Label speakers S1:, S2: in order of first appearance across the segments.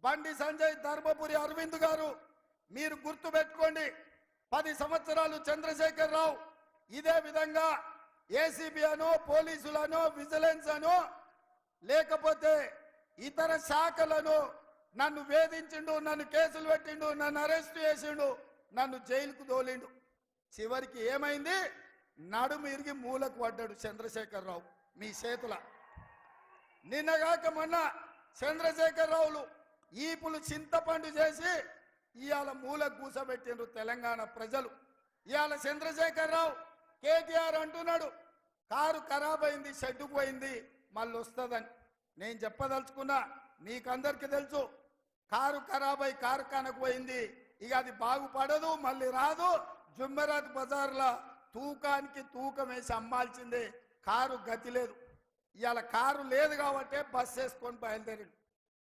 S1: బండి సంజయ్, ధర్మపురి అరవింద్ గారు, మీరు గుర్తు పెట్టుకోండి. 10 సంవత్సరాలు చంద్రశేఖర్ రావు ఇదే విధంగా ఏసీబీ అనో, పోలీసులనో, విజిలెన్స్ అనో, లేకపోతే ఇతర శాఖలను నన్ను వేధించిండు, నన్ను కేసులు పెట్టిండు, నన్ను అరెస్ట్ చేసిండు, నన్ను జైలుకు తోలిండు. చివరికి ఏమైంది? నడుము ఇరిగి మూలకు పడ్డాడు చంద్రశేఖర్ రావు మీ చేతుల. నిన్నగాక మొన్న చంద్రశేఖర్ రావులు ఈపులు చింతపండు చేసి ఇవాళ మూలకు కూసబెట్టిండ్రు తెలంగాణ ప్రజలు. ఇవాళ చంద్రశేఖర్ రావు కేటీఆర్ అంటున్నాడు కారు ఖరాబ్ అయింది, షెడ్డుకు పోయింది, మళ్ళీ వస్తుందని. నేను చెప్పదలుచుకున్నా, మీకందరికీ తెలుసు కారు ఖరాబ్ అయి కార్ఖానకు పోయింది, ఇక అది బాగుపడదు, మళ్ళీ రాదు. జుమ్మెరాత్ బజార్లో తూకానికి తూకం వేసి అమ్మాల్సిందే, కారు గతి లేదు. ఇవాళ కారు లేదు కాబట్టే బస్ వేసుకొని బయలుదేరింది.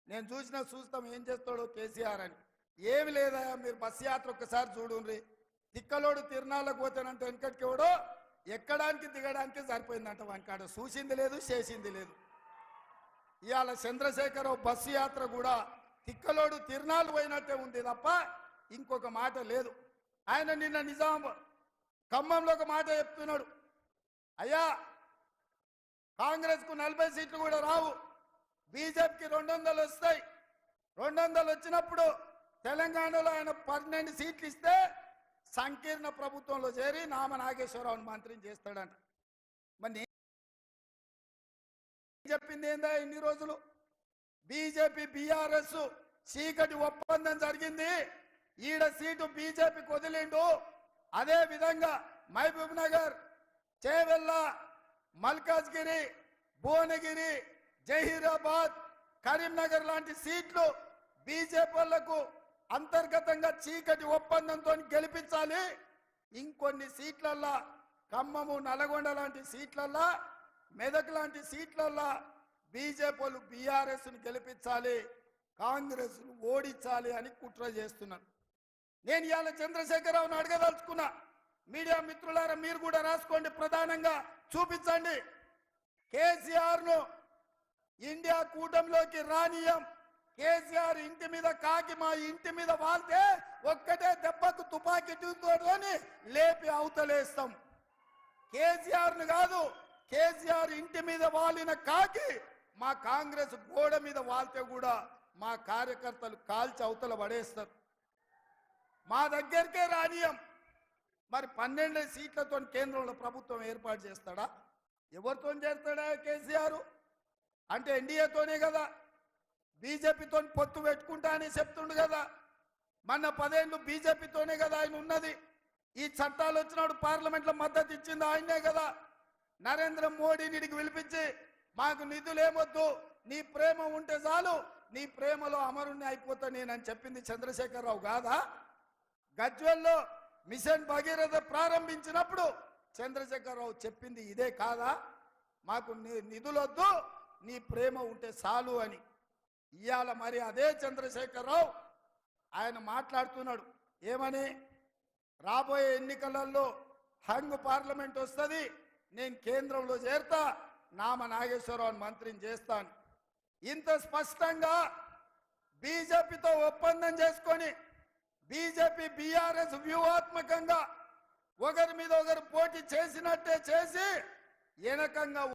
S1: నేను చూస్తాం ఏం చేస్తాడో కేసీఆర్ అని. ఏమి లేదా, మీరు బస్ యాత్ర ఒక్కసారి చూడండి. తిక్కలోడు తిరునాళ్ళకు పోతానంటే వెనకటికి ఎవడో ఎక్కడానికి దిగడానికి సరిపోయిందంట, వానికాడ చూసింది లేదు, చేసింది లేదు. ఇవాళ చంద్రశేఖరరావు బస్సు యాత్ర కూడా తిక్కలోడు తిరునాళ్ళు పోయినట్టే ఉంది తప్ప ఇంకొక మాట లేదు. ఆయన నిన్న నిజాం ఖమ్మంలో ఒక మాట చెప్తున్నాడు, అయ్యా కాంగ్రెస్కు 40 సీట్లు కూడా రావు, బీజేపీకి 200 వస్తాయి. 200 వచ్చినప్పుడు తెలంగాణలో ఆయన 12 సీట్లు ఇస్తే సంకీర్ణ ప్రభుత్వంలో చేరి నామ నాగేశ్వరరావుని మంత్రిని చేస్తాడంట. మరి చెప్పింది ఏందా ఇన్ని రోజులు? బీజేపీ బీఆర్ఎస్ చీకటి ఒప్పందం జరిగింది, ఈడ సీటు బీజేపీకి వదిలిండు. అదే విధంగా మహబూబ్ నగర్, చేవెళ్ళ, మల్కాజ్గిరి, భువనగిరి, జహీరాబాద్, కరీంనగర్ లాంటి సీట్లు బీజేపీ వాళ్లకు అంతర్గతంగా చీకటి ఒప్పందంతో గెలిపించాలి. ఇంకొన్ని సీట్లల్లా ఖమ్మము, నల్గొండ లాంటి సీట్లల్లా, మెదక్ లాంటి సీట్లల్లా బీజేపీ వాళ్ళు బీఆర్ఎస్ను గెలిపించాలి, కాంగ్రెస్ను ఓడించాలి అని కుట్ర చేస్తున్నారు. నేను ఇవాళ చంద్రశేఖరరావును అడగదలుచుకున్నా, మీడియా మిత్రులారా మీరు కూడా రాసుకోండి, ప్రధానంగా చూపించండి. కేసీఆర్ను ఇండియా కూటమిలోకి రానియం, కేసీఆర్ ఇంటి మీద కాకి మా ఇంటి మీద వాళ్తే ఒక్కటే దెబ్బకు తుపాకీ తోని లేపి అవతలేస్తాం. కేసీఆర్ను కాదు, కేసీఆర్ ఇంటి మీద వాలిన కాకి మా కాంగ్రెస్ గోడ మీద వాళ్తే కూడా మా కార్యకర్తలు కాల్చి అవతల పడేస్తారు. మా దగ్గరికే రానియం. మరి 12 సీట్లతో కేంద్రంలో ప్రభుత్వం ఏర్పాటు చేస్తాడా? ఎవరితో చేస్తాడా కేసీఆర్? అంటే ఎన్డీఏతోనే కదా, బీజేపీతో పొత్తు పెట్టుకుంటా అని చెప్తుండు కదా. మొన్న 10 ఏళ్ళు బీజేపీతోనే కదా ఆయన ఉన్నది. ఈ చట్టాలు వచ్చినప్పుడు పార్లమెంట్లో మద్దతు ఇచ్చింది ఆయనే కదా. నరేంద్ర మోడీని పిలిపించి మాకు నిధులు ఏమొద్దు, నీ ప్రేమ ఉంటే చాలు, నీ ప్రేమలో అమరుణ్ణి అయిపోతా నేనని చెప్పింది చంద్రశేఖరరావు కాదా? గజ్వెల్లో మిషన్ భగీరథ ప్రారంభించినప్పుడు చంద్రశేఖరరావు చెప్పింది ఇదే కాదా? మాకు నిధులొద్దు, నీ ప్రేమ ఉంటే చాలు అని. ఇవాళ మరి అదే చంద్రశేఖరరావు ఆయన మాట్లాడుతున్నాడు ఏమని? రాబోయే ఎన్నికలలో హంగ్ పార్లమెంట్ వస్తుంది, నేను కేంద్రంలో చేరతా, నామ నాగేశ్వరరావుని మంత్రిని చేస్తాను. ఇంత స్పష్టంగా బీజేపీతో ఒప్పందం చేసుకొని బీజేపీ బీఆర్ఎస్ వ్యూహాత్మకంగా ఒకరి మీద ఒకరు పోటీ చేసినట్టే చేసి వెనకంగా